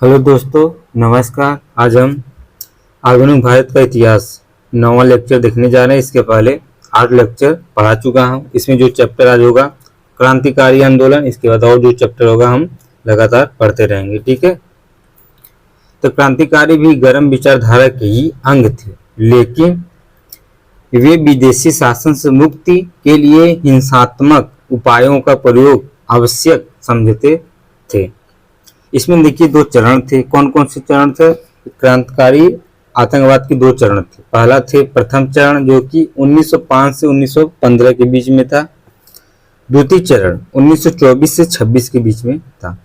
Hello दोस्तों, नमस्कार। आज हम आधुनिक भारत का इतिहास 9वां लेक्चर देखने जा रहे हैं। इसके पहले 8 लेक्चर पढ़ा चुका हूँ। इसमें जो चैप्टर आज होगा क्रांतिकारी आंदोलन, इसके बाद और जो चैप्टर होगा हम लगातार पढ़ते रहेंगे। ठीक है। तो क्रांतिकारी भी गर्म विचारधारा के ही अंग थे, लेकिन वे विदेशी शासन से मुक्ति के लिए हिंसात्मक उपायों का प्रयोग आवश्यक समझते थे। इसमें देखिए 2 चरण थे। कौन कौन से चरण थे? क्रांतिकारी आतंकवाद के 2 चरण थे। पहला थे प्रथम चरण, जो कि 1905 से 1915 के बीच में था। द्वितीय चरण 1924 से 26 के बीच में था।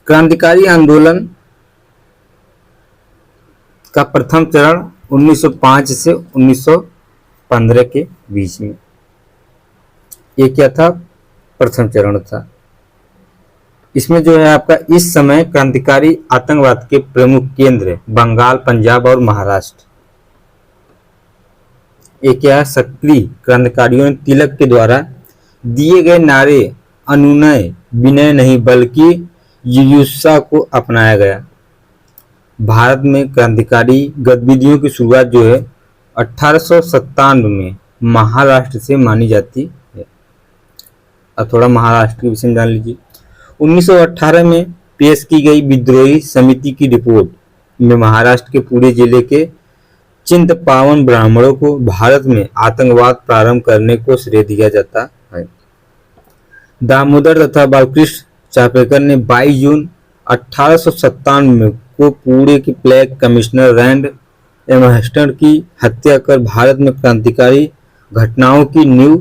क्रांतिकारी आंदोलन का प्रथम चरण 1905 से 1915 के बीच में, ये क्या था? प्रथम चरण था। इसमें जो है आपका इस समय क्रांतिकारी आतंकवाद के प्रमुख केंद्र बंगाल, पंजाब और महाराष्ट्र। ये क्या? सक्रिय क्रांतिकारियों ने तिलक के द्वारा दिए गए नारे अनुनय विनय नहीं बल्कि जिगीषा को अपनाया गया। भारत में क्रांतिकारी गतिविधियों की शुरुआत जो है 1897 में महाराष्ट्र से मानी जाती है। अब थोड़ा महाराष्ट्र के विषय में जान लीजिए। 1918 में पेश की गई विद्रोही समिति की रिपोर्ट में महाराष्ट्र के पुणे जिले के चिंतपावन ब्राह्मणों को भारत में आतंकवाद प्रारंभ करने को श्रेय दिया जाता है। दामोदर तथा बालकृष्ण चापेकर ने 22 जून 1897 में को पुणे की प्लेग कमिश्नर रैंड एमहस्टन की हत्या कर भारत में क्रांतिकारी घटनाओं की नींव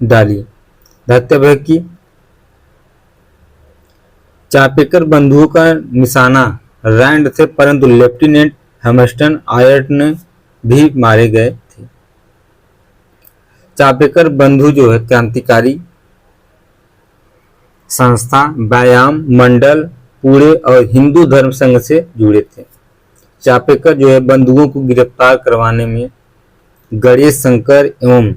डाली। हत्याभय की चापेकर बंधुओं का निशाना रैंड थे, परंतु लेफ्टिनेंट हेमस्टन आयरन भी मारे गए थे। चापेकर बंधु जो है क्रांतिकारी संस्था व्यायाम मंडल पुणे और हिंदू धर्म संघ से जुड़े थे। चापेकर जो है बंधुओं को गिरफ्तार करवाने में गणेश शंकर एवं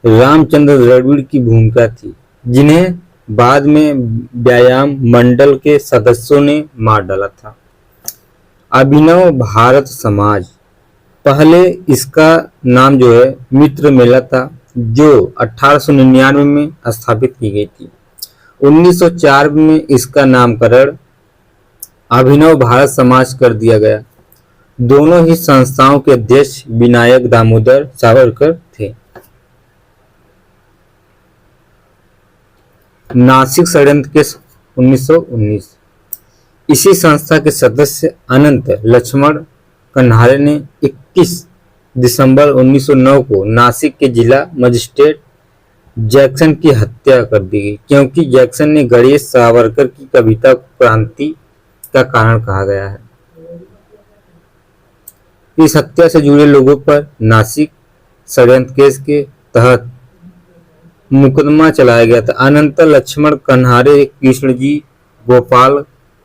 रामचंद्र द्रविड़ की भूमिका थी, जिन्हें बाद में व्यायाम मंडल के सदस्यों ने मार डाला था। अभिनव भारत समाज, पहले इसका नाम जो है मित्र मेला था, जो 1899 में स्थापित की गई थी। 1904 में इसका नामकरण अभिनव भारत समाज कर दिया गया। दोनों ही संस्थाओं के अध्यक्ष विनायक दामोदर सावरकर थे। नासिक षड्यंत्र केस 1919, इसी संस्था के सदस्य अनंत लक्ष्मण कन्हारे ने 21 दिसंबर 1909 को नासिक के जिला मजिस्ट्रेट जैक्सन की हत्या कर दी गई, क्योंकि जैक्सन ने गणेश सावरकर की कविता को क्रांति का कारण कहा गया है। इस हत्या से जुड़े लोगों पर नासिक षड्यंत्र केस के तहत मुकदमा चलाया गया था। अनंत लक्ष्मण कन्हारे, कृष्णजी गोपाल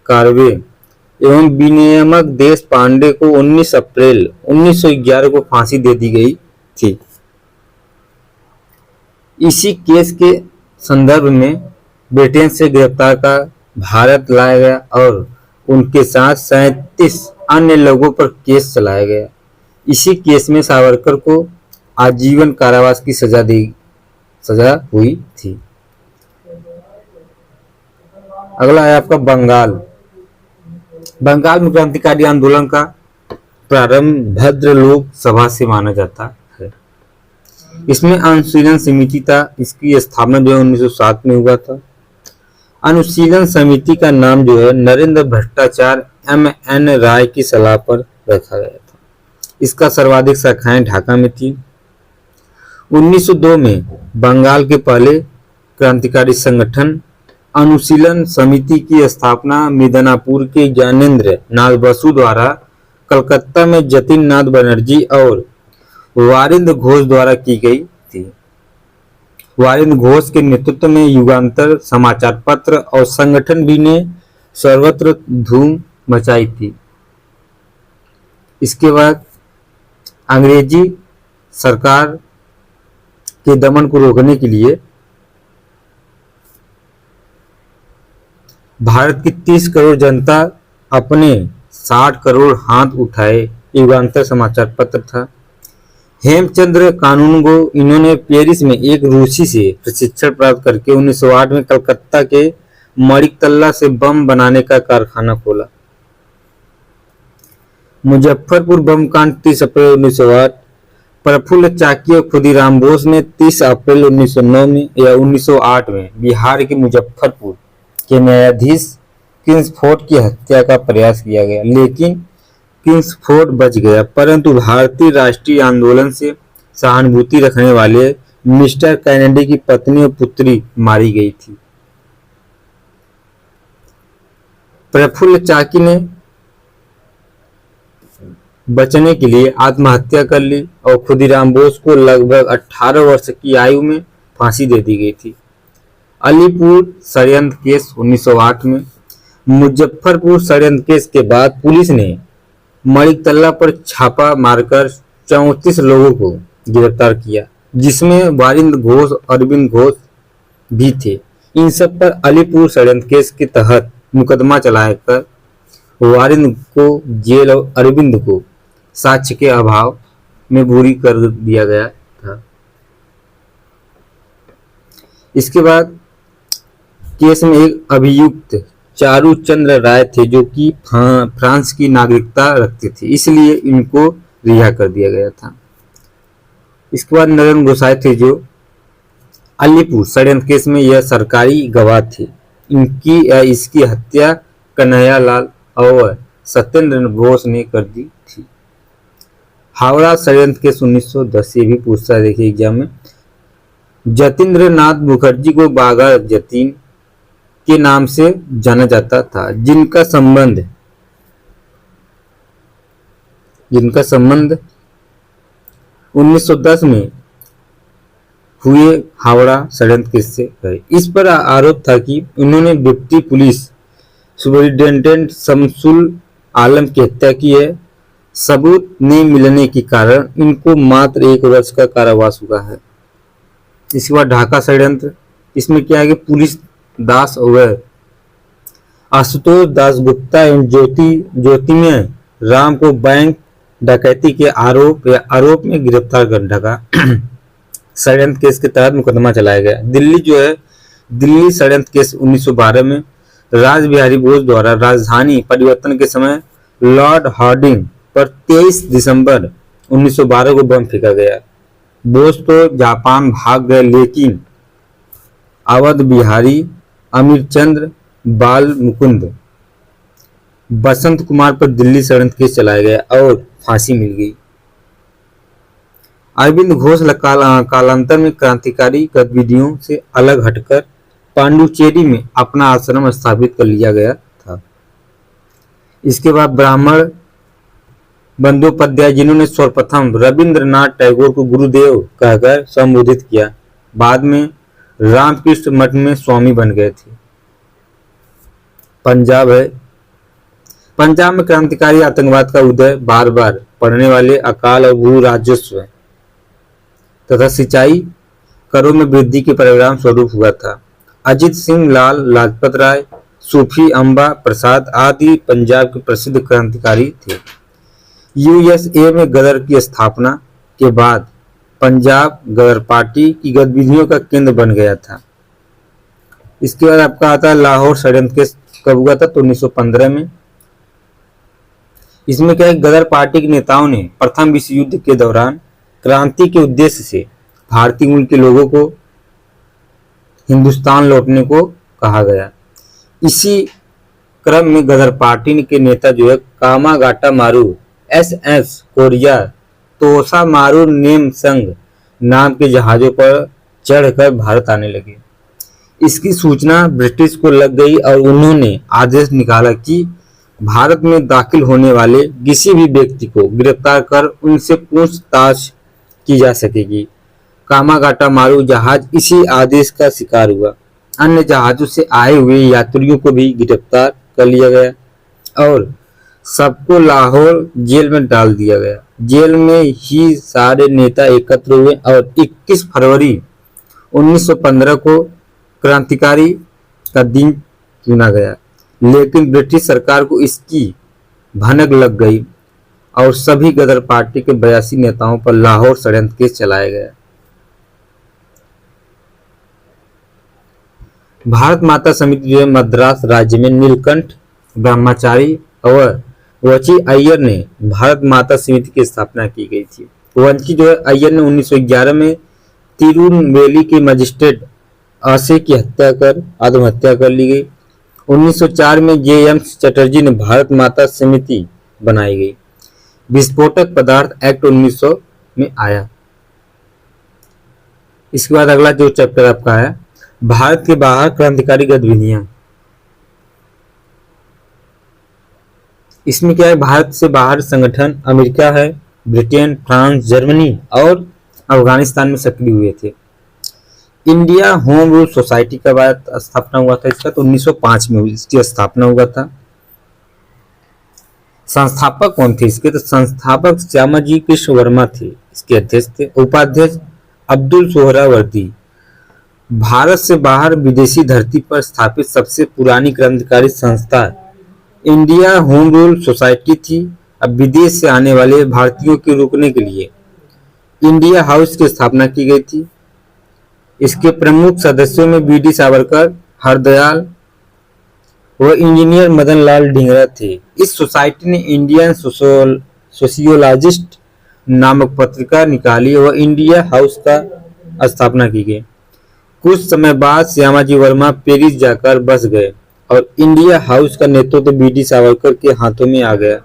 कारवे एवं विनियामक देश पांडे को 19 अप्रैल 1911 को फांसी दे दी गई थी। इसी केस के संदर्भ में ब्रिटेन से गिरफ्तार कर भारत लाया गया और उनके साथ 37 अन्य लोगों पर केस चलाया गया। इसी केस में सावरकर को आजीवन कारावास की सजा हुई थी। अगला है आपका बंगाल। बंगाल में क्रांतिकारी आंदोलन का प्रारंभ भद्र लोक सभा से माना जाता है। इसमें अनुशीलन समिति था। इसकी स्थापना जो है 1907 में हुआ था। अनुशीलन समिति का नाम जो है नरेंद्र भट्टाचार्य M.N. राय की सलाह पर रखा गया था। इसका सर्वाधिक शाखाएं ढाका में थी। 1902 में बंगाल के पहले क्रांतिकारी संगठन अनुशीलन समिति की स्थापना मिदनापुर के ज्ञानेंद्र नाथ बसु द्वारा कलकत्ता में जतिन नाथ बनर्जी और वारिंद घोष द्वारा की गई थी। वारिंद घोष के नेतृत्व में युगांतर समाचार पत्र और संगठन भी ने सर्वत्र धूम मचाई थी। इसके बाद अंग्रेजी सरकार के दमन को रोकने के लिए भारत की 30 करोड़ जनता अपने 60 करोड़ हाथ उठाए, युगांतर समाचार पत्र था। हेमचंद्र कानूनगो इन्होंने पेरिस में एक रूसी से प्रशिक्षण प्राप्त करके 1908 में कलकत्ता के मणिकतल्ला से बम बनाने का कारखाना खोला। मुजफ्फरपुर बम कांड 30 अप्रैल 1908। प्रफुल्ल चाकी और खुदीराम बोस ने 30 अप्रैल 1909 में या 1908 में बिहार के मुजफ्फरपुर के न्यायाधीश किंग्सफोर्ड की हत्या का प्रयास किया गया, लेकिन किंग्सफोर्ड बच गया, परंतु भारतीय राष्ट्रीय आंदोलन से सहानुभूति रखने वाले मिस्टर कैनेडी की पत्नी और पुत्री मारी गई थी। प्रफुल्ल चाकी ने बचने के लिए आत्महत्या कर ली और खुदीराम बोस को लगभग 18 वर्ष की आयु में फांसी दे दी गई थी। अलीपुर षड्यंत्र केस 1908 में। मुजफ्फरपुर षड्यंत्र केस के बाद पुलिस ने मणिकतल्ला पर छापा मारकर 34 लोगों को गिरफ्तार किया, जिसमें वारिंद घोष, अरविंद घोष भी थे। इन सब पर अलीपुर षड्यंत्र केस के तहत मुकदमा चलाकर वारिंद को जेल और अरविंद को साक्ष्य के अभाव में बुरी कर दिया गया था। इसके बाद केस में एक अभियुक्त चारू चंद्र राय थे, जो कि फ्रांस की नागरिकता रखते थे, इसलिए इनको रिहा कर दिया गया था। इसके बाद नरेंद्र गोसाई थे, जो अलीपुर षड्यंत्र केस में यह सरकारी गवाह थे। इसकी हत्या कन्हैयालाल और सत्येंद्र बोस ने कर दी थी। हावड़ा षड्यंत्र केस 1910 से भी पूछता है, देखिए एग्जाम में। जतीन्द्र नाथ मुखर्जी को बाघा जतीन के नाम से जाना जाता था, जिनका संबंध 1910 में हुए हावड़ा षड्यंत्र केस से है। इस पर आरोप था कि उन्होंने डिप्टी पुलिस सुपरिटेंडेंट शमसुल आलम की हत्या की है। सबूत नहीं मिलने के कारण इनको मात्र 1 वर्ष का कारावास हुआ है। इसके बाद ढाका षड्यंत्र, इसमें क्या है कि पुलिस दास और आशुतोष दासगुप्ता एवं ज्योतिमय राम को बैंक डकैती के आरोप में गिरफ्तार कर ढाका षड्यंत्र केस के तहत मुकदमा चलाया गया। दिल्ली षड्यंत्र केस 1912 में राज बिहारी बोस द्वारा राजधानी परिवर्तन के समय लॉर्ड हार्डिंग पर 23 दिसंबर 1912 को बम फेंका गया। बोस तो जापान भाग गए, लेकिन अवध बिहारी, अमीरचंद्र, बाल मुकुंद, बसंत कुमार पर दिल्ली षड्यंत्र केस चलाया गया और फांसी मिल गई। अरविंद घोष कालांतर में क्रांतिकारी गतिविधियों से अलग हटकर पांडुचेरी में अपना आश्रम स्थापित कर लिया गया था। इसके बाद ब्राह्मण बंदोपाध्याय, जिन्होंने सर्वप्रथम रविंद्रनाथ टैगोर को गुरुदेव कहकर संबोधित किया, बाद में रामकृष्ण मठ में स्वामी बन गए थे। पंजाब है। पंजाब में क्रांतिकारी आतंकवाद का उदय बार बार पड़ने वाले अकाल और भू राजस्व तथा सिंचाई करों में वृद्धि के परिणाम स्वरूप हुआ था। अजित सिंह, लाल लाजपत राय, सूफी अम्बा प्रसाद आदि पंजाब के प्रसिद्ध क्रांतिकारी थे। यूएसए में गदर की स्थापना के बाद पंजाब गदर पार्टी की गतिविधियों का केंद्र बन गया था। इसके बाद आपका आता है लाहौर षड्यंत्र केस कब हुआ था, तो 1915 में। इसमें क्या है, गदर पार्टी के नेताओं ने प्रथम विश्व युद्ध के दौरान क्रांति के उद्देश्य से भारतीय मूल के लोगों को हिंदुस्तान लौटने को कहा गया। इसी क्रम में गदर पार्टी के नेता जो है कामागाटा मारू, एसएस कोरिया, तोसा मारू नेम संग नाम के जहाजों पर चढ़कर भारत आने लगे। इसकी सूचना ब्रिटिश को लग गई और उन्होंने आदेश निकाला कि भारत में दाखिल होने वाले किसी भी व्यक्ति को गिरफ्तार कर उनसे पूछताछ की जा सकेगी। कामागाटा मारू जहाज इसी आदेश का शिकार हुआ। अन्य जहाजों से आए हुए यात्रियों को भी गिरफ्तार कर लिया गया और सबको लाहौर जेल में डाल दिया गया। जेल में ही सारे नेता एकत्र हुए और 21 फरवरी 1915 को क्रांतिकारी का दिन चुना गया। लेकिन ब्रिटिश सरकार को इसकी भनक लग गई और सभी गदर पार्टी के 82 नेताओं पर लाहौर षड्यंत्र केस चलाया गया। भारत माता समिति जो है मद्रास राज्य में नीलकंठ ब्रह्मचारी और वंची अय्यर ने भारत माता समिति की स्थापना की गई थी। वंची जो है अय्यर ने 1911 में तिरुनेलवेली के मजिस्ट्रेट आशे की हत्या कर आत्महत्या कर ली गई। 1904 में जे.एम. चटर्जी ने भारत माता समिति बनाई गई। विस्फोटक पदार्थ एक्ट 1900 में आया। इसके बाद अगला जो चैप्टर आपका है भारत के बाहर क्रांतिकारी गतिविधियां। इसमें क्या है, भारत से बाहर संगठन अमेरिका है, ब्रिटेन, फ्रांस, जर्मनी और अफगानिस्तान में सक्रिय हुए थे। इंडिया होम रूल सोसाइटी का बाद स्थापना हुआ था इसका, तो 1905 में इसकी स्थापना हुआ था। संस्थापक कौन थे इसके, तो संस्थापक श्यामाजी कृष्ण वर्मा थे, इसके अध्यक्ष थे। उपाध्यक्ष अब्दुल सोहरावर्दी। भारत से बाहर विदेशी धरती पर स्थापित सबसे पुरानी क्रांतिकारी संस्था इंडिया होम रूल सोसाइटी थी। अब विदेश से आने वाले भारतीयों के रुकने के लिए इंडिया हाउस की स्थापना की गई थी। इसके प्रमुख सदस्यों में बी.डी. सावरकर, हरदयाल व इंजीनियर मदन लाल ढींगरा थे। इस सोसाइटी ने इंडियन सोशियोलॉजिस्ट नामक पत्रिका निकाली व इंडिया हाउस का स्थापना की गई। कुछ समय बाद श्यामाजी वर्मा पेरिस जाकर बस गए और इंडिया हाउस का नेतृत्व बी.डी. सावरकर के हाथों में आ गया।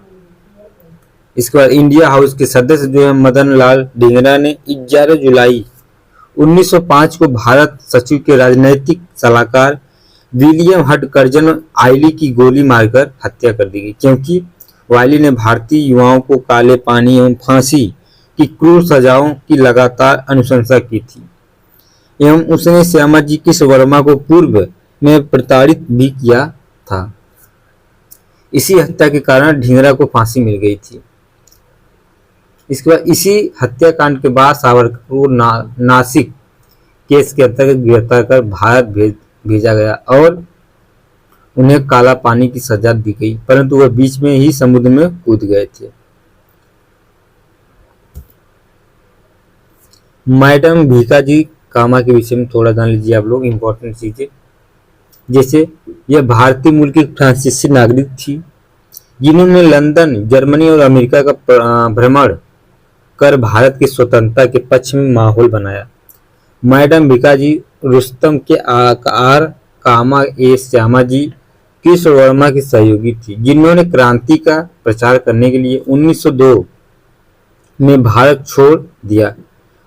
इसके बाद इंडिया हाउस के सदस्य जो है मदन लाल ढींगरा ने 11 जुलाई 1905 को भारत सचिव के राजनैतिक सलाहकार विलियम हडकर्जन आइली की गोली मारकर हत्या कर दी गई, क्योंकि वाइली ने भारतीय युवाओं को काले पानी एवं फांसी की क्रूर सजाओं की लगातार अनुशंसा की थी एवं उसने श्यामाजी कृष्ण वर्मा को पूर्व में प्रताड़ित भी किया था। इसी हत्या के कारण ढींगरा को फांसी मिल गई थी। इसके बाद इसी हत्याकांड के बाद सावरकर को नासिक केस के अंतर्गत गिरफ्तार कर भारत भेजा गया और उन्हें काला पानी की सजा दी गई, परंतु वह बीच में ही समुद्र में कूद गए थे। मैडम भीकाजी कामा के विषय में थोड़ा जान लीजिए आप लोग, इंपॉर्टेंट चीजें। जैसे यह भारतीय मूल की फ्रांसीसी नागरिक थी जिन्होंने लंदन, जर्मनी और अमेरिका का भ्रमण कर भारत की स्वतंत्रता के पक्ष में माहौल बनाया। मैडम भीकाजी रुस्तम के आकार कामा ए श्यामाजी कृष्ण वर्मा की सहयोगी थी, जिन्होंने क्रांति का प्रचार करने के लिए 1902 में भारत छोड़ दिया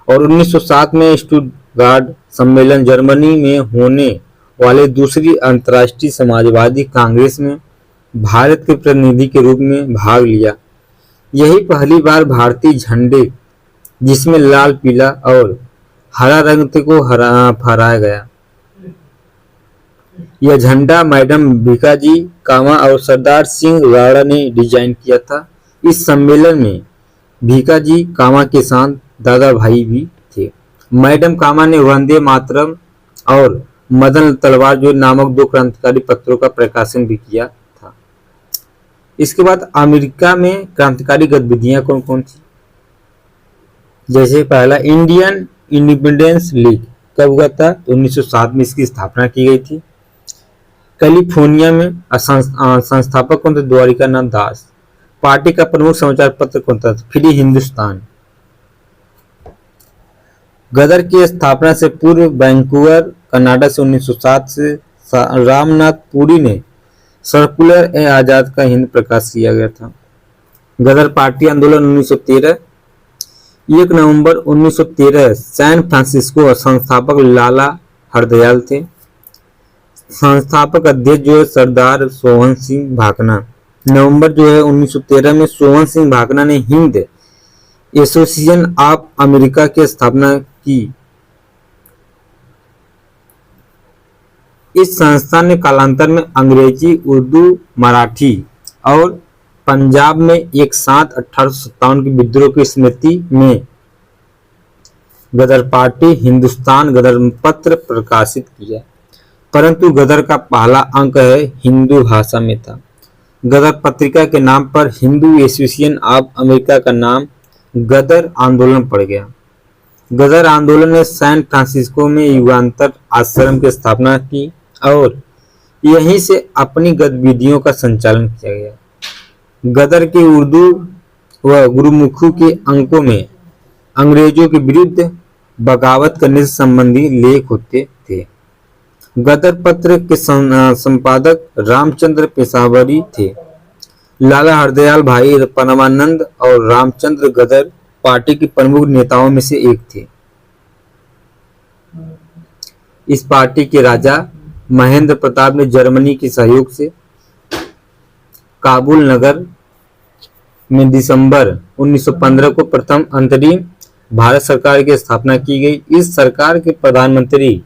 और 1907 में स्टुटगार्ट सम्मेलन जर्मनी में होने वाले दूसरी अंतर्राष्ट्रीय समाजवादी कांग्रेस में भारत के प्रतिनिधि के रूप में भाग लिया। यही पहली बार भारतीय झंडे, जिसमें लाल, पीला और हरा रंग को फहराया गया। यह झंडा मैडम भीकाजी कामा और सरदार सिंह राणा ने डिजाइन किया था। इस सम्मेलन में भीकाजी कामा के साथ दादा भाई भी थे। मैडम कामा ने वंदे मातरम और मदन तलवार जो नामक 2 क्रांतिकारी पत्रों का प्रकाशन भी किया था। इसके बाद अमेरिका में क्रांतिकारी गतिविधियां कौन कौन थी, जैसे पहला इंडियन इंडिपेंडेंस लीग कब हुआ था, तो 1907 में इसकी स्थापना की गई थी। कैलिफोर्निया में संस्थापक कौन थे, द्वारिकानाथ दास। पार्टी का प्रमुख समाचार पत्र कौन था, फ्री हिंदुस्तान। गदर की स्थापना से पूर्व वैंकूवर कनाडा से 1907 से रामनाथ पुरी ने सर्कुलर ए आजाद का हिंद प्रकाश किया गया था। गदर पार्टी आंदोलन 1913। 1 नवंबर 1913 सैन फ्रांसिस्को संस्थापक लाला हरदयाल थे। संस्थापक अध्यक्ष जो है सरदार सोहन सिंह भाकना। नवंबर जो है 1913 में सोहन सिंह भाकना ने हिंद एसोसिएशन ऑफ अमेरिका की स्थापना की। इस संस्था ने कालांतर में अंग्रेजी, उर्दू, मराठी और पंजाब में एक साथ 1857 के विद्रोह की स्मृति में गदर पार्टी हिंदुस्तान गदर पत्र प्रकाशित किया। परंतु गदर का पहला अंक है हिंदू भाषा में था। गदर पत्रिका के नाम पर हिंदू एसोसिएशन ऑफ अमेरिका का नाम गदर आंदोलन पड़ गया। गदर आंदोलन ने सैन फ्रांसिस्को में युगांतर आश्रम की स्थापना की और यहीं से अपनी गतिविधियों का संचालन किया गया। गदर के उर्दू व गुरुमुखी के अंकों में अंग्रेजों के विरुद्ध बगावत करने से संबंधी लेख होते थे। गदर पत्र के संपादक रामचंद्र पेशावरी थे। लाला हरदयाल भाई परमानंद और रामचंद्र गदर पार्टी के प्रमुख नेताओं में से एक थे। इस पार्टी के राजा महेंद्र प्रताप ने जर्मनी के सहयोग से काबुल नगर में दिसंबर 1915 को प्रथम अंतरिम भारत सरकार की स्थापना की गई। इस सरकार के प्रधानमंत्री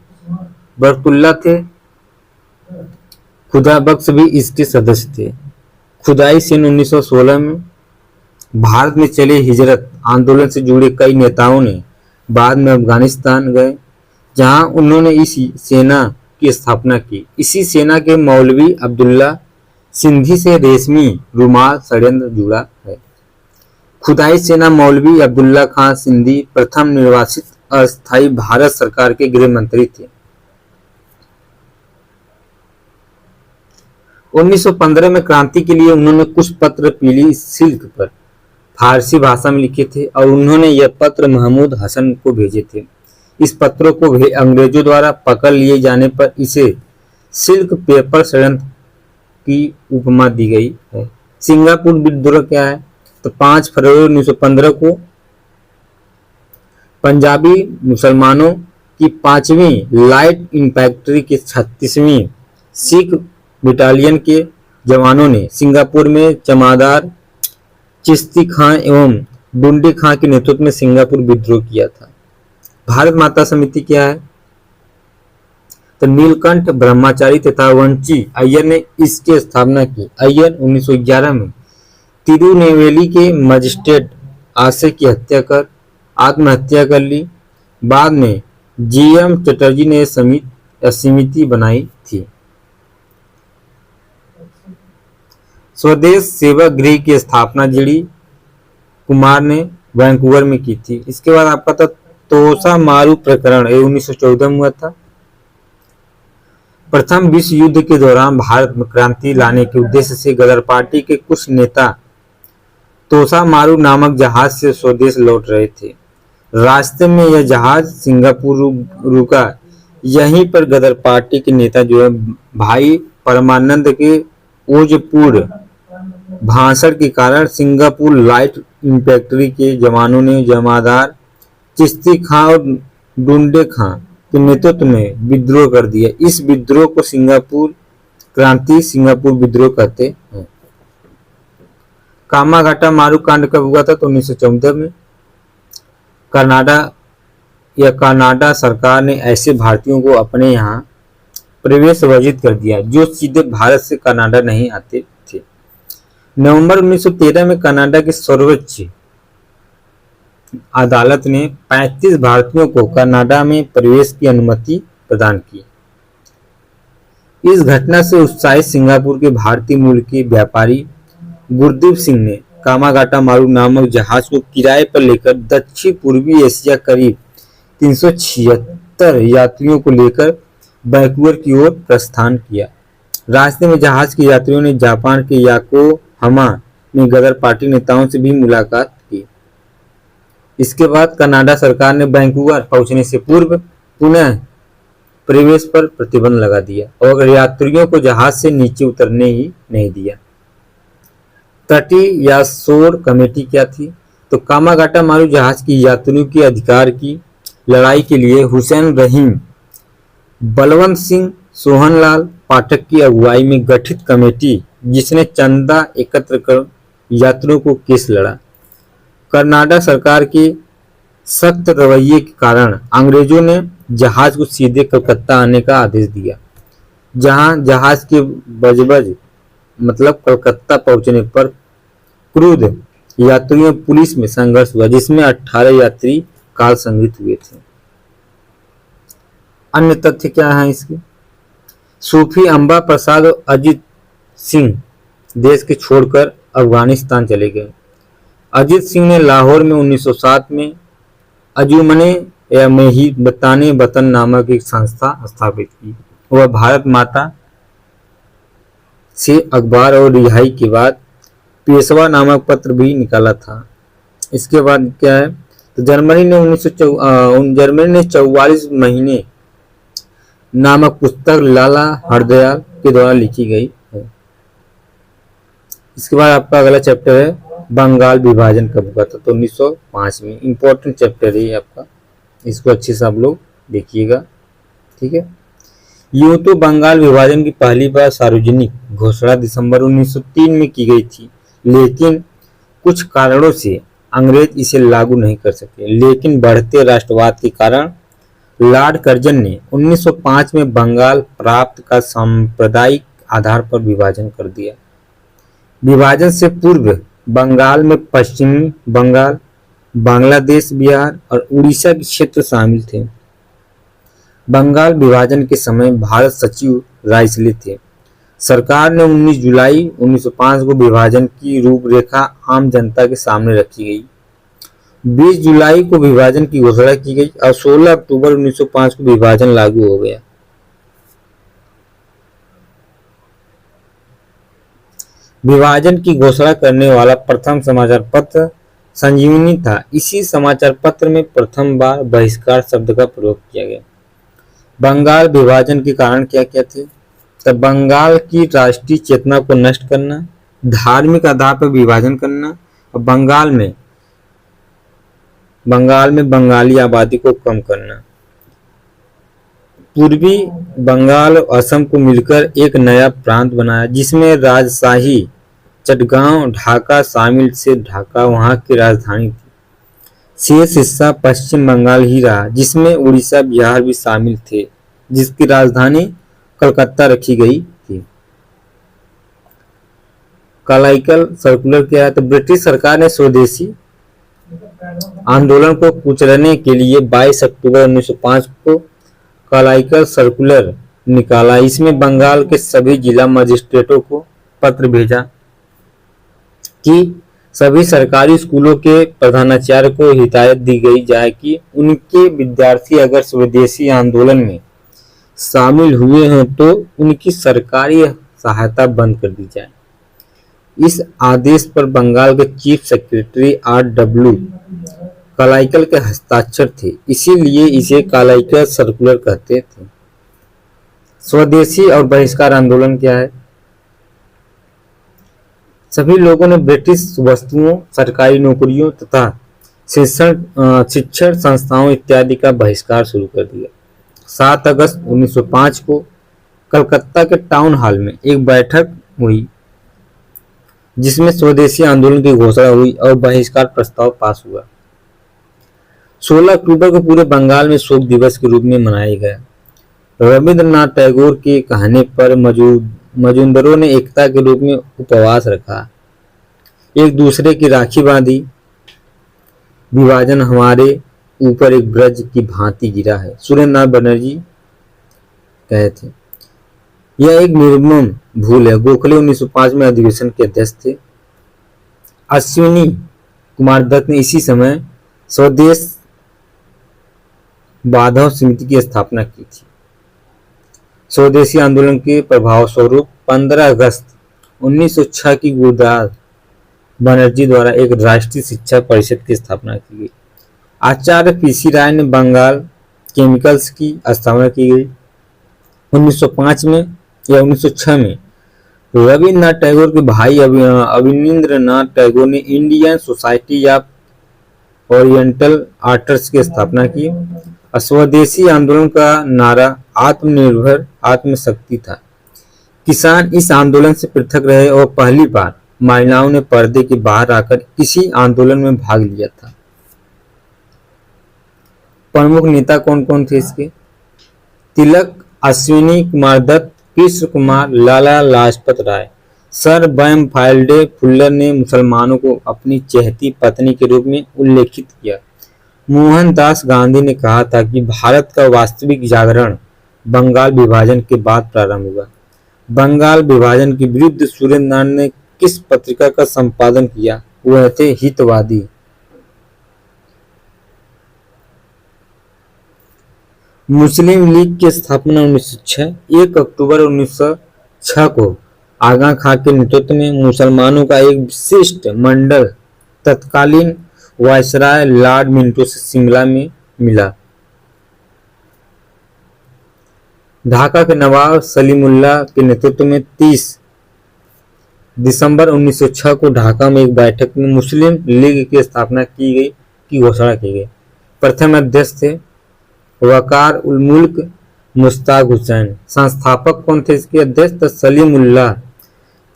बरकतुल्ला थे। खुदा बख्श भी इसके सदस्य थे। खुदाई सिंह 1916 में भारत में चले हिजरत आंदोलन से जुड़े कई नेताओं ने बाद में अफगानिस्तान गए, जहां उन्होंने इस सेना की स्थापना की। इसी सेना के मौलवी अब्दुल्ला सिंधी से रेशमी रुमाल षड्यंत्र जुड़ा है। खुदाई सेना मौलवी अब्दुल्ला खान सिंधी प्रथम निर्वाचित अस्थायी भारत सरकार के गृह मंत्री थे। 1915 में क्रांति के लिए उन्होंने कुछ पत्र पीली सिल्क पर फारसी भाषा में लिखे थे और उन्होंने यह पत्र महमूद हसन को भेजे थे। इस पत्रों को अंग्रेजों द्वारा पकड़ लिए जाने पर इसे सिल्क पेपर षड्यंत्र की उपमा दी गई है। सिंगापुर विद्रोह क्या है? तो 5 फरवरी 1915 को पंजाबी मुसलमानों की 5वीं लाइट इन्फैंट्री के 36वीं सिख बटालियन के जवानों ने सिंगापुर में जमादार चिश्ती खां एवं डुंडी खां के नेतृत्व में सिंगापुर विद्रोह किया था। भारत माता समिति क्या है? तो नीलकंठ ब्रह्मचारी तथा वंची अय्यर ने इसकी स्थापना की। अय्यर 1911 में तिरुनेवेली के मजिस्ट्रेट आशय की हत्या कर आत्महत्या कर ली। बाद में जीएम चटर्जी ने समिति बनाई थी। स्वदेश सेवा गृह की स्थापना जीडी कुमार ने वैंकूवर में की थी। इसके बाद आपका था तोसा मारू प्रकरण 1914 में हुआ था। प्रथम विश्व युद्ध के दौरान भारत में क्रांति लाने के उद्देश्य से गदर पार्टी के कुछ नेता तोसा मारू नामक जहाज से स्वदेश लौट रहे थे। रास्ते में यह जहाज सिंगापुर रुका। यहीं पर गदर पार्टी के नेता जो है भाई परमानंद के ओजपूर्ण भाषण के कारण सिंगापुर लाइट इन्फैंट्री के जवानों ने जमादार चिश्ती खां और डुंडे खां के नेतृत्व में विद्रोह कर दिया। इस विद्रोह को सिंगापुर क्रांति सिंगापुर विद्रोह कहते हैं। कामाघाटा मारू कांड कब हुआ था? तो 1914 में। कनाडा सरकार ने ऐसे भारतीयों को अपने यहाँ प्रवेश वर्जित कर दिया जो सीधे भारत से कनाडा नहीं आते थे। नवंबर 1913 में कनाडा की सर्वोच्च अदालत ने 35 भारतीयों को कनाडा में प्रवेश की अनुमति प्रदान की। इस घटना से उत्साहित सिंगापुर के भारतीय मूल के व्यापारी गुरदीप सिंह ने कामाघाटा मारू नामक जहाज को किराए पर लेकर दक्षिण पूर्वी एशिया करीब 376 यात्रियों को लेकर वैंकूवर की ओर प्रस्थान किया। रास्ते में जहाज के यात्रियों ने जापान के योकोहामा में गदर पार्टी नेताओं से भी मुलाकात की। इसके बाद कनाडा सरकार ने वैंकूवर पहुंचने से पूर्व पुनः प्रवेश पर प्रतिबंध लगा दिया और यात्रियों को जहाज से नीचे उतरने ही नहीं दिया। तटीय या शोर कमेटी क्या थी? तो कामाघाटा मारू जहाज की यात्रियों के अधिकार की लड़ाई के लिए हुसैन रहीम, बलवंत सिंह, सोहनलाल पाठक की अगुवाई में गठित कमेटी जिसने चंदा एकत्र कर यात्रियों को केस लड़ा। कनाडा सरकार के सख्त रवैये के कारण अंग्रेजों ने जहाज को सीधे कलकत्ता आने का आदेश दिया। जहां जहाज के बजबज मतलब कलकत्ता पहुंचने पर क्रुद्ध यात्रियों पुलिस में संघर्ष हुआ जिसमें 18 यात्री काल संघित हुए थे। अन्य तथ्य क्या है इसके? सूफी अंबा प्रसाद और अजित सिंह देश के छोड़कर अफगानिस्तान चले गए। अजित सिंह ने लाहौर में 1907 में अंजुमने मेहनताने वतन नामक एक संस्था स्थापित की। वह भारत माता से अखबार और रिहाई के बाद पेशवा नामक पत्र भी निकाला था। इसके बाद क्या है, तो जर्मनी ने 44 महीने नामक पुस्तक लाला हरदयाल के द्वारा लिखी गई है। इसके बाद आपका अगला चैप्टर है बंगाल विभाजन कब हुआ था, तो 1905 में। इंपॉर्टेंट चैप्टर है आपका, इसको अच्छे से आप लोग देखिएगा, ठीक है। यूं तो बंगाल विभाजन की पहली बार सार्वजनिक घोषणा दिसंबर 1903 में की गई थी, लेकिन कुछ कारणों से अंग्रेज इसे लागू नहीं कर सके। लेकिन बढ़ते राष्ट्रवाद के कारण लॉर्ड कर्जन ने 1905 में बंगाल प्रांत का सांप्रदायिक आधार पर विभाजन कर दिया। विभाजन से पूर्व बंगाल में पश्चिमी बंगाल, बांग्लादेश, बिहार और उड़ीसा के क्षेत्र शामिल थे। बंगाल विभाजन के समय भारत सचिव रायसले थे। सरकार ने 19 जुलाई 1905 को विभाजन की रूपरेखा आम जनता के सामने रखी गई। 20 जुलाई को विभाजन की घोषणा की गई और 16 अक्टूबर 1905 को विभाजन लागू हो गया। विभाजन की घोषणा करने वाला प्रथम समाचार पत्र संजीवनी था। इसी समाचार पत्र में प्रथम बार बहिष्कार शब्द का प्रयोग किया गया। बंगाल विभाजन के कारण क्या क्या थे, तब बंगाल की राष्ट्रीय चेतना को नष्ट करना, धार्मिक आधार पर विभाजन करना और बंगाल में बंगाली आबादी को कम करना। पूर्वी बंगाल और असम को मिलकर एक नया प्रांत बनाया, जिसमें राजशाही चटगांव ढाका शामिल से ढाका वहां की राजधानी थी। शेष हिस्सा पश्चिम बंगाल ही रहा, जिसमें उड़ीसा बिहार भी शामिल थे, जिसकी राजधानी कलकत्ता रखी गई थी। कालाइकल सर्कुलर क्या है, तो ब्रिटिश सरकार ने स्वदेशी आंदोलन को कुचलने के लिए 22 अक्टूबर 1905 को कालाइकल सर्कुलर निकाला। इसमें बंगाल के सभी जिला मजिस्ट्रेटों को पत्र भेजा कि सभी सरकारी स्कूलों के प्रधानाचार्य को हिदायत दी गई जाए कि उनके विद्यार्थी अगर स्वदेशी आंदोलन में शामिल हुए हैं तो उनकी सरकारी सहायता बंद कर दी जाए। इस आदेश पर बंगाल के चीफ सेक्रेटरी R.W. कालाइकल के हस्ताक्षर थे, इसीलिए इसे कालाइकल सर्कुलर कहते थे। स्वदेशी और बहिष्कार आंदोलन क्या है, सभी लोगों ने ब्रिटिश वस्तुओं, सरकारी नौकरियों तथा शिक्षण संस्थाओं इत्यादि का बहिष्कार शुरू कर दिया। 7 अगस्त 1905 को कलकत्ता के टाउन हॉल में एक बैठक हुई, जिसमें स्वदेशी आंदोलन की घोषणा हुई और बहिष्कार प्रस्ताव पास हुआ। 16 अक्टूबर को पूरे बंगाल में शोक दिवस के रूप में मनाया गया। रविंद्रनाथ टैगोर के कहने पर मजूमदारों ने एकता के रूप में उपवास रखा, एक दूसरे की राखी बांधी। विभाजन हमारे ऊपर एक ब्रज की भांति गिरा है, सुरेंद्र नाथ बनर्जी कहे थे। यह एक निर्मम भूल है। गोखले 1905 में अधिवेशन के अध्यक्ष थे। अश्विनी कुमार दत्त ने इसी समय स्वदेश बांधव समिति की स्थापना की थी। स्वदेशी आंदोलन के प्रभाव स्वरूप 15 अगस्त 1906 की गुरुदास बनर्जी द्वारा एक राष्ट्रीय शिक्षा परिषद की स्थापना की गई। आचार्य पीसी राय ने बंगाल केमिकल्स की स्थापना की गई। 1905 में या 1906 में रविन्द्रनाथ टैगोर के भाई अवनींद्रनाथ टैगोर ने Indian society of oriental arts की स्थापना की। स्वदेशी आंदोलन का नारा आत्मनिर्भर आत्मशक्ति था। किसान इस आंदोलन से पृथक रहे और पहली बार महिलाओं ने पर्दे के बाहर आकर इसी आंदोलन में भाग लिया था। प्रमुख नेता कौन कौन थे इसके, तिलक, अश्विनी कुमार दत्त, कृष्ण कुमार, लाला लाजपत राय। सर बैम्फाइल्डे फुल्लर ने मुसलमानों को अपनी चहेती पत्नी के रूप में उल्लेखित किया। मोहनदास गांधी ने कहा था कि भारत का वास्तविक जागरण बंगाल विभाजन के बाद प्रारंभ हुआ। बंगाल विभाजन के विरुद्ध सुरेंद्र नारायण ने किस पत्रिका का संपादन किया? वह थे हितवादी। मुस्लिम लीग की स्थापना 1906। 1 अक्टूबर 1906 को आगा खां के नेतृत्व में मुसलमानों का एक विशिष्ट मंडल तत्कालीन वायसराय लॉर्ड मिंटो से शिमला में मिला। ढाका के नवाब सलीमुल्लाह के नेतृत्व में 30 दिसंबर 1906 को ढाका में एक बैठक में मुस्लिम लीग की स्थापना की घोषणा की गई। प्रथम अध्यक्ष थे वकार उल मुल्क मुश्ताक हुसैन। संस्थापक कौन थे इसके अध्यक्ष? सलीमुल्लाह।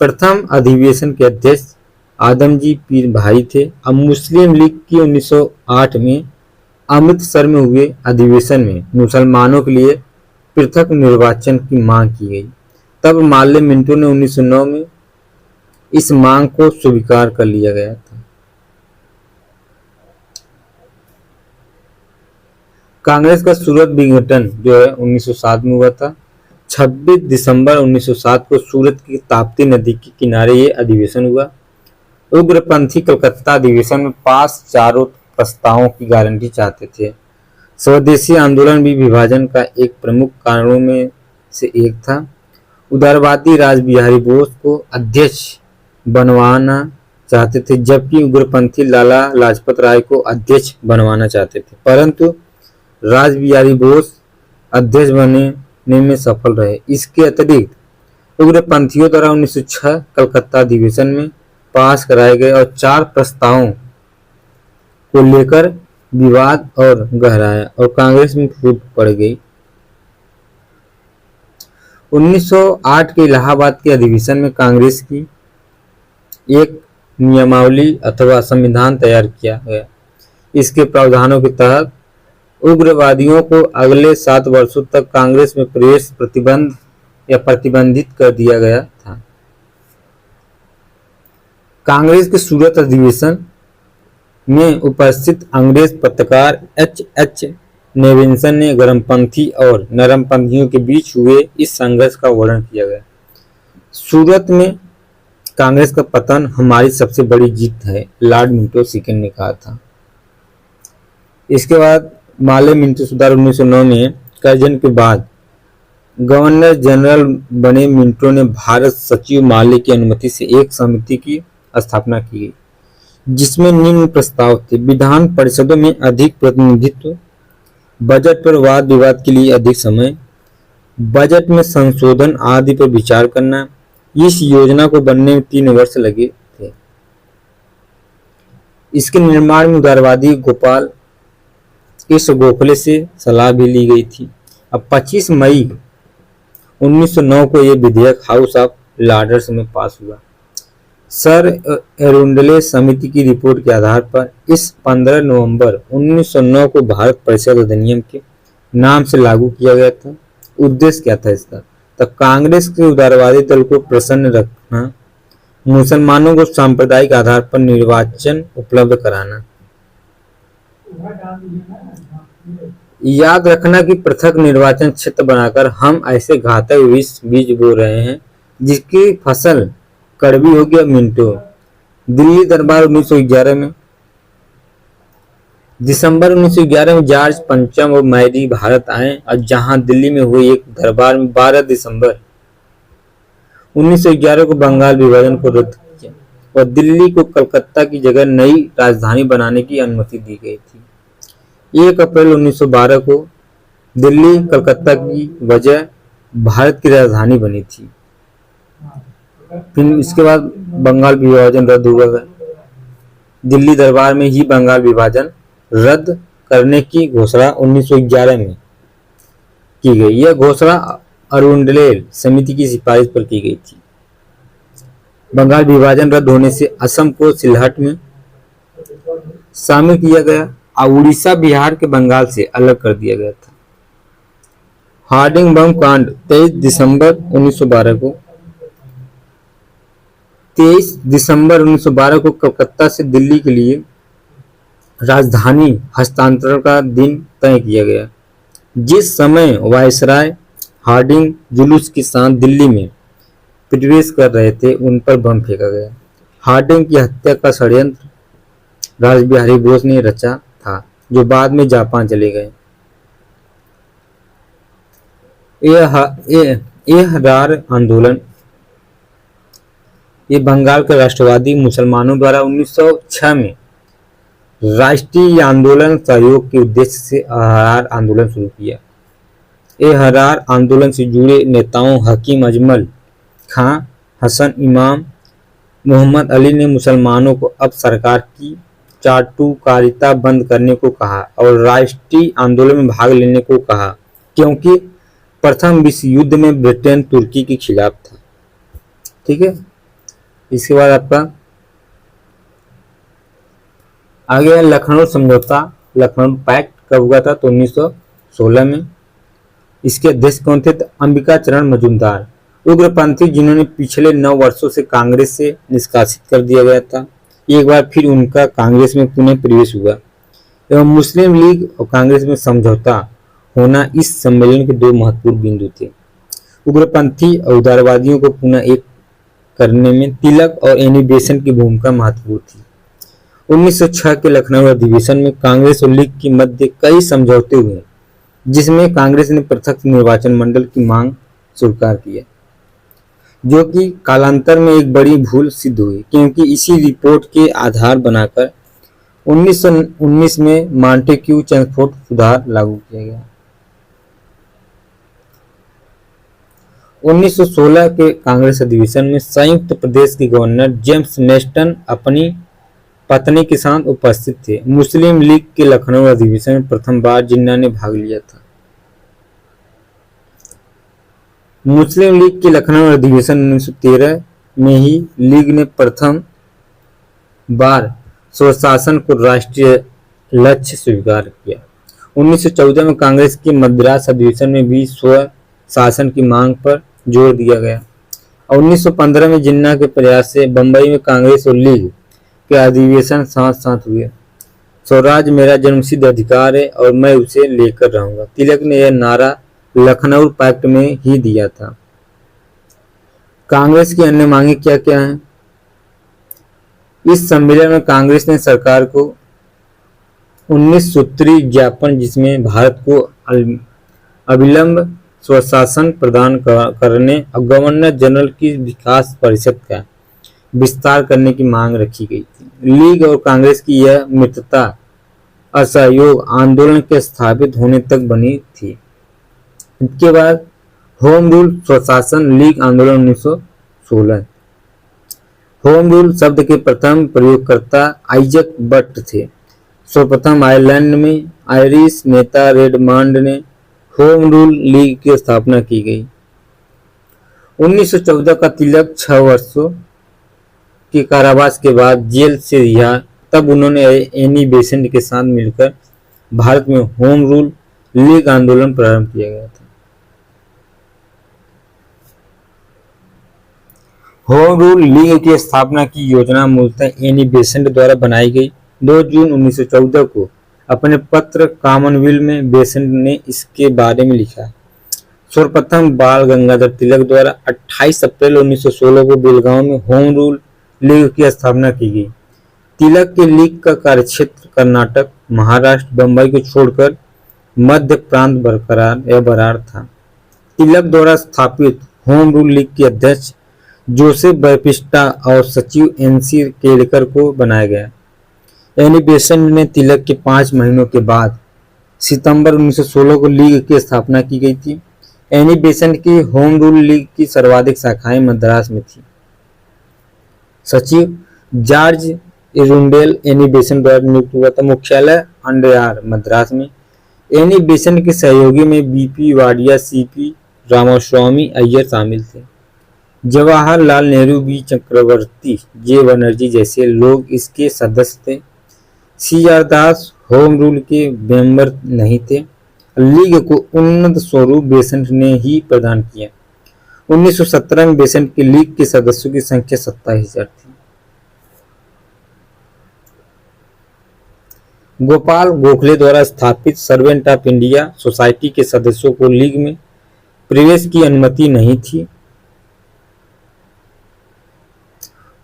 प्रथम अधिवेशन के अध्यक्ष आदमजी पीर भाई थे। अब मुस्लिम लीग की 1908 में अमृतसर में हुए अधिवेशन में मुसलमानों के लिए पृथक निर्वाचन की मांग की गई। तब माले मिंटो ने 1909 में इस मांग को स्वीकार कर लिया गया था। कांग्रेस का सूरत विघटन जो है 1907 में हुआ था। 26 दिसंबर 1907 को सूरत की ताप्ती नदी के किनारे ये अधिवेशन हुआ। उग्रपंथी कलकत्ता अधिवेशन में पास चारों प्रस्तावों की गारंटी चाहते थे। स्वदेशी आंदोलन भी विभाजन का एक प्रमुख कारणों में से एक था। उदारवादी रासबिहारी बोस को अध्यक्ष बनवाना चाहते थे, जबकि उग्रपंथी लाला लाजपत राय को अध्यक्ष बनवाना चाहते थे, परंतु रासबिहारी बोस अध्यक्ष बनने में सफल रहे। इसके अतिरिक्त उग्रपंथियों द्वारा 1906 कलकत्ता अधिवेशन में पास कराए गए और 4 प्रस्तावों को लेकर विवाद और गहराया और कांग्रेस में फूट पड़ गई। 1908 के इलाहाबाद के अधिवेशन में कांग्रेस की एक नियमावली अथवा संविधान तैयार किया गया। इसके प्रावधानों के तहत उग्रवादियों को अगले 7 वर्षों तक कांग्रेस में प्रवेश प्रतिबंध या प्रतिबंधित कर दिया गया था। कांग्रेस के सूरत अधिवेशन में उपस्थित अंग्रेज पत्रकार H.H. नेविंसन ने गर्मपंथी और नरमपंथियों के बीच हुए इस संघर्ष का वर्णन किया गया। सूरत में कांग्रेस का पतन हमारी सबसे बड़ी जीत है, लॉर्ड मिंटो सेकंड ने कहा था। इसके बाद माले मिंटो सुधार 1909 में कर्जन के बाद गवर्नर जनरल बने मिंटो ने भारत सचिव माले की अनुमति से एक समिति की स्थापना की गई, जिसमें निम्न प्रस्ताव थे: विधान परिषदों में अधिक प्रतिनिधित्व, बजट पर वाद विवाद के लिए अधिक समय, बजट में संशोधन आदि पर विचार करना। इस योजना को बनने में 3 वर्ष लगे थे। इसके निर्माण में उदारवादी गोपाल कृष्ण गोखले से सलाह भी ली गई थी। अब 25 मई 1909 को यह विधेयक हाउस ऑफ लॉर्ड्स में पास हुआ। सर एरुंडले समिति की रिपोर्ट के आधार पर इस 15 नवंबर 1909 को भारत परिषद अधिनियम के नाम से लागू किया गया था। उद्देश्य क्या था इसका? तो कांग्रेस के उदारवादी दल को प्रसन्न रखना, मुसलमानों को सांप्रदायिक आधार पर निर्वाचन उपलब्ध कराना। याद रखना कि पृथक निर्वाचन क्षेत्र बनाकर हम ऐसे घातक बीज बो रहे हैं जिसकी फसल कड़वी होगी। अब मिंटो दिल्ली दरबार 1911 में दिसंबर 1911 में जॉर्ज पंचम और मैरी भारत आए और जहां दिल्ली में हुए एक दरबार में 12 दिसंबर 1911 को बंगाल विभाजन को रद्द किया और दिल्ली को कलकत्ता की जगह नई राजधानी बनाने की अनुमति दी गई थी। 1 अप्रैल 1912 को दिल्ली कलकत्ता की वजह भारत की राजधानी बनी थी। फिर इसके बाद बंगाल विभाजन रद्द हुआ है। दिल्ली दरबार में ही बंगाल विभाजन रद्द करने की घोषणा 1911 में की गई। यह घोषणा अरुंडले समिति की सिफारिश पर की गई थी। बंगाल विभाजन रद्द होने से असम को सिलहट में शामिल किया गया और उड़ीसा बिहार के बंगाल से अलग कर दिया गया था। हार्डिंग बम कांड 23 दिसंबर 1912 को कलकत्ता से दिल्ली के लिए राजधानी हस्तांतरण का दिन तय किया गया। जिस समय वायसराय हार्डिंग जुलूस के साथ दिल्ली में प्रवेश कर रहे थे, उन पर बम फेंका गया। हार्डिंग की हत्या का षड्यंत्र रासबिहारी बोस ने रचा था, जो बाद में जापान चले गए। यह रार आंदोलन ये बंगाल के राष्ट्रवादी मुसलमानों द्वारा 1906 में राष्ट्रीय आंदोलन सहयोग के उद्देश्य से अहरार आंदोलन शुरू किया। अहरार आंदोलन से जुड़े नेताओं हकीम अजमल खां, हसन इमाम, मोहम्मद अली ने मुसलमानों को अब सरकार की चाटुकारिता बंद करने को कहा और राष्ट्रीय आंदोलन में भाग लेने को कहा, क्योंकि प्रथम विश्व युद्ध में ब्रिटेन तुर्की के खिलाफ था। ठीक है, इसके बाद आपका आगे है लखनऊ समझौता। लखनऊ पैक्ट कब हुआ था? तो 1916 में। इसके अध्यक्ष कौन थे? तो अंबिका चरण मजूमदार, उग्रपंथी जिन्होंने पिछले 9 वर्षों से कांग्रेस से निष्कासित कर दिया गया था। एक बार फिर उनका कांग्रेस में पुनः प्रवेश हुआ एवं मुस्लिम लीग और कांग्रेस में समझौता होना इस सम्मेलन के 2 महत्वपूर्ण बिंदु थे। उग्रपंथी और उदारवादियों को पुनः एक करने में तिलक और एनी बेसेंट की भूमिका महत्वपूर्ण थी। 1906 के लखनऊ अधिवेशन में कांग्रेस और लीग के मध्य कई समझौते हुए, जिसमें कांग्रेस ने प्रत्यक्ष निर्वाचन मंडल की मांग स्वीकार किया, जो कि कालांतर में एक बड़ी भूल सिद्ध हुई, क्योंकि इसी रिपोर्ट के आधार बनाकर 1919 में मॉन्टेक्यू चेम्सफोर्ड सुधार लागू किया गया। 1916 के कांग्रेस अधिवेशन में संयुक्त प्रदेश के गवर्नर जेम्स नेस्टन अपनी पत्नी के साथ उपस्थित थे। मुस्लिम लीग के लखनऊ अधिवेशन में प्रथम बार जिन्ना ने भाग लिया था। मुस्लिम लीग के लखनऊ अधिवेशन 1913 में ही लीग ने प्रथम बार स्वशासन को राष्ट्रीय लक्ष्य स्वीकार किया। 1914 में कांग्रेस के मद्रास अधिवेशन में भी स्वशासन की मांग पर जोर दिया गया और 1915 में जिन्ना के प्रयास से बंबई में कांग्रेस और लीग के अधिवेशन साथ साथ हुए। स्वराज मेरा जन्मसिद्ध अधिकार है और मैं उसे लेकर रहूंगा, तिलक ने यह नारा लखनऊ पैक्ट में ही दिया था। कांग्रेस की अन्य मांगे क्या क्या हैं? इस सम्मेलन में कांग्रेस ने सरकार को 19 सूत्री ज्ञापन, जिसमें भारत को अविलंब स्वशासन प्रदान करने और गवर्नर जनरल की विकास परिषद का विस्तार करने की मांग रखी गई थी। लीग और कांग्रेस की यह मित्रता असहयोग आंदोलन के स्थापित होने तक बनी थी। इसके बाद होम रूल स्वशासन लीग आंदोलन 1916। होम रूल शब्द के प्रथम प्रयोगकर्ता आइजक बट थे। सर्वप्रथम आयरलैंड में आयरिश नेता रेडमांड ने होम रूल लीग की स्थापना की गई। 1914 का तिलक 6 वर्षों के कारावास के बाद जेल से रिहा, तब उन्होंने एनी बेसेंट के साथ मिलकर भारत में होम रूल लीग आंदोलन प्रारंभ किया गया था। होम रूल लीग की स्थापना की योजना मूलतः एनी बेसेंट द्वारा बनाई गई। 2 जून 1914 को अपने पत्र कॉमनवेल्थ में बेसेंट ने इसके बारे में लिखा। सर्वप्रथम बाल गंगाधर तिलक द्वारा 28 अप्रैल 1916 को बेलगांव में होम रूल लीग की स्थापना की गई। तिलक के लीग का कार्यक्षेत्र कर्नाटक, महाराष्ट्र, बंबई को छोड़कर मध्य प्रांत बरार था। तिलक द्वारा स्थापित होम रूल लीग के अध्यक्ष जोसेफ बैप्टिस्टा और सचिव एनसी केलकर को बनाया गया। एनी बेसेंट ने तिलक के 5 महीनों के बाद सितंबर 1916 को लीग की स्थापना की गई थी। एनी बेसेंट की होम रूल लीग की सर्वाधिक शाखाएं मद्रास में थी। सचिव जॉर्ज इरुंडेल एनी बेसेंट द्वारा नियुक्त हुआ था। मुख्यालय अंडयार मद्रास में। एनी बेसेंट के सहयोगी में बीपी वाडिया, सीपी रामास्वामी अय्यर शामिल थे। जवाहरलाल नेहरू, बी चक्रवर्ती, जे बनर्जी जैसे लोग इसके सदस्य थे। CR दास होम रूल के मेंबर नहीं थे। लीग को उन्नत स्वरूप बेसेंट ने ही प्रदान किया। 1917 में बेसेंट के लीग के सदस्यों की संख्या 27,000 थी। गोपाल गोखले द्वारा स्थापित सर्वेंट ऑफ इंडिया सोसाइटी के सदस्यों को लीग में प्रवेश की अनुमति नहीं थी।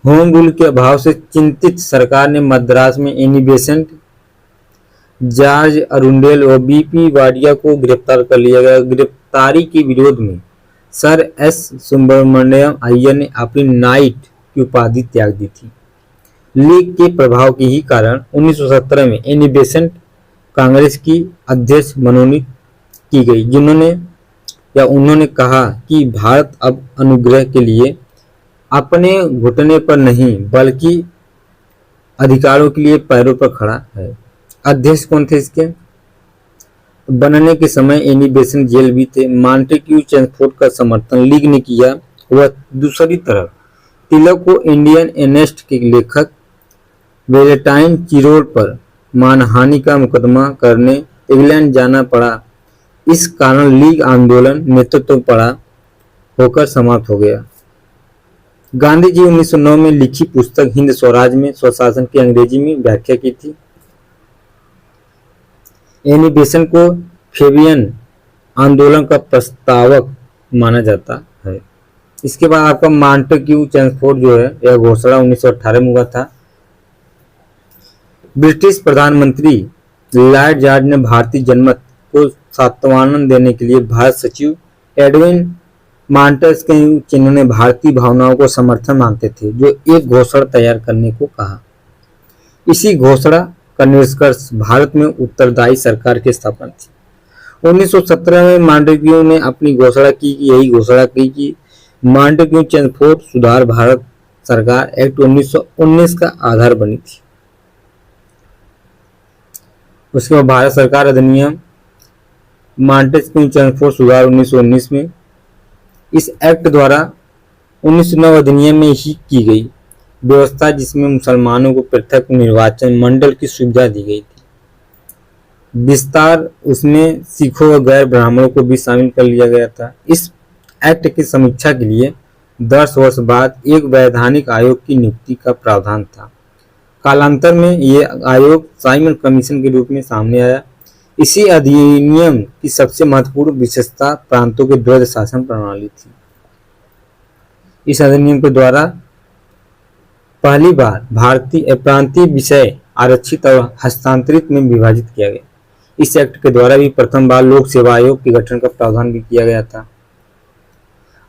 होम रूल के अभाव से चिंतित सरकार ने मद्रास में एनी बेसेंट, जॉर्ज अरुंडेल और बीपी वाडिया को गिरफ्तार कर लिया गया। गिरफ्तारी के विरोध में सर एस सुब्रमण्यम अय्यर ने अपनी नाइट की उपाधि त्याग दी थी। लीग के प्रभाव के ही कारण 1917 में एनी बेसेंट कांग्रेस की अध्यक्ष मनोनीत की गई, उन्होंने कहा कि भारत अब अनुग्रह के लिए अपने घुटने पर नहीं बल्कि अधिकारों के लिए पैरों पर खड़ा है। अध्यक्ष कौन थे इसके? बनने के समय एनी बेसेंट जेल भी थे। मॉन्टेग्यू चेम्सफोर्ड का समर्थन लीग ने किया। वह दूसरी तरफ तिलक को इंडियन एनेस्ट के लेखक वेलेंटाइन चिरोल पर मानहानि का मुकदमा करने इंग्लैंड जाना पड़ा। इस कारण लीग आंदोलन नेतृत्व पड़ा होकर समाप्त हो गया। गांधी जी 1909 में लिखी पुस्तक हिंद स्वराज में स्वशासन की अंग्रेजी में व्याख्या की थी। एनी बेसेंट को फेबियन आंदोलन का प्रस्तावक माना जाता है। इसके बाद आपका मॉन्टेग्यू चेम्सफोर्ड जो है यह घोषणा 1918 में हुआ था। ब्रिटिश प्रधानमंत्री लॉर्ड जॉर्ज ने भारतीय जनमत को सांत्वना देने के लिए भारत सचिव एडविन मॉन्टेस्क्यू, जिन्होंने भारतीय भावनाओं को समर्थन मानते थे, जो एक घोषणा तैयार करने को कहा। इसी घोषणा का निष्कर्ष भारत में उत्तरदायी सरकार की स्थापना थी। 1917 में मॉन्टेग्यू ने अपनी यही घोषणा की कि मॉन्टेग्यू चेम्सफोर्ड सुधार भारत सरकार एक्ट 1919 का आधार बनी थी। उसके बाद भारत सरकार अधिनियम मॉन्टेग्यू चेम्सफोर्ड सुधार 1919 में इस एक्ट द्वारा 1909 अधिनियम में ही की गई व्यवस्था, जिसमें मुसलमानों को पृथक निर्वाचन मंडल की सुविधा दी गई थी। विस्तार उसमें सिखों व गैर ब्राह्मणों को भी शामिल कर लिया गया था। इस एक्ट की समीक्षा के लिए 10 वर्ष बाद एक वैधानिक आयोग की नियुक्ति का प्रावधान था। कालांतर में ये आयोग साइमन कमीशन के रूप में सामने आया। इसी अधिनियम की सबसे महत्वपूर्ण विशेषता प्रांतों के द्वैध शासन प्रणाली थी। इस अधिनियम के द्वारा पहली बार भारतीय प्रांतीय विषय आरक्षित और हस्तांतरित में विभाजित किया गया। इस एक्ट के द्वारा भी प्रथम बार लोक सेवा आयोग के गठन का प्रावधान भी किया गया था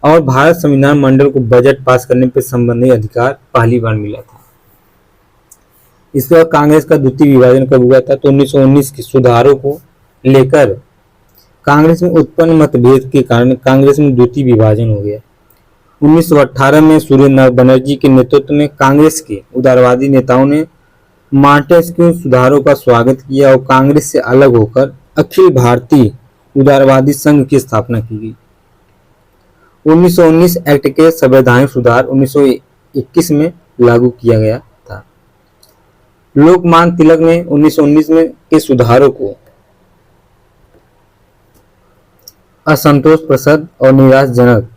और भारत संविधान मंडल को बजट पास करने पर संबंधित अधिकार पहली बार मिला था। इसके बाद कांग्रेस का द्वितीय विभाजन कब हुआ था? तो 1919 के सुधारों को लेकर कांग्रेस में उत्पन्न मतभेद के कारण कांग्रेस में द्वितीय विभाजन हो गया। 1918 में सूर्य बनर्जी के नेतृत्व में कांग्रेस के उदारवादी नेताओं ने मॉन्टेस्क्यू सुधारों का स्वागत किया और कांग्रेस से अलग होकर अखिल भारतीय उदारवादी संघ की स्थापना की गई। 1919 एक्ट के संवैधानिक सुधार 1921 में लागू किया गया था। लोकमान्य तिलक ने 1919 में के सुधारों को असंतोष प्रसाद और निराशाजनक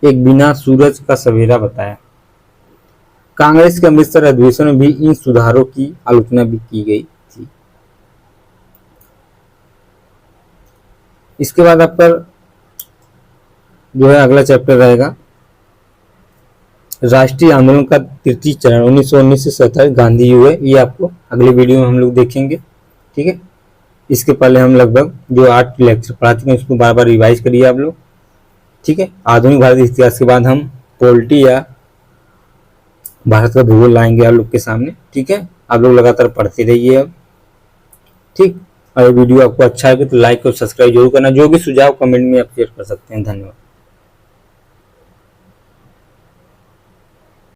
एक बिना सूरज का सवेरा बताया। कांग्रेस के अमृतसर अधिवेशन में भी इन सुधारों की आलोचना भी की गई थी। इसके बाद आपका जो है अगला चैप्टर रहेगा राष्ट्रीय आंदोलन का तृतीय चरण 1919 से 27 गांधी युग है। ये आपको अगले वीडियो में हम लोग देखेंगे। ठीक है, इसके पहले हम लगभग जो 8 लेक्चर पढ़ा चुके हैं उसको बार बार रिवाइज करिए आप लोग। ठीक है, आधुनिक भारत इतिहास के बाद हम पॉलिटी या भारत का भूगोल लाएंगे आप लोग के सामने। ठीक है, आप लोग लगातार पढ़ते रहिए अब। ठीक, और वीडियो आपको अच्छा लगे तो लाइक और सब्सक्राइब जरूर करना। जो भी सुझाव कमेंट में आप शेयर कर सकते हैं। धन्यवाद।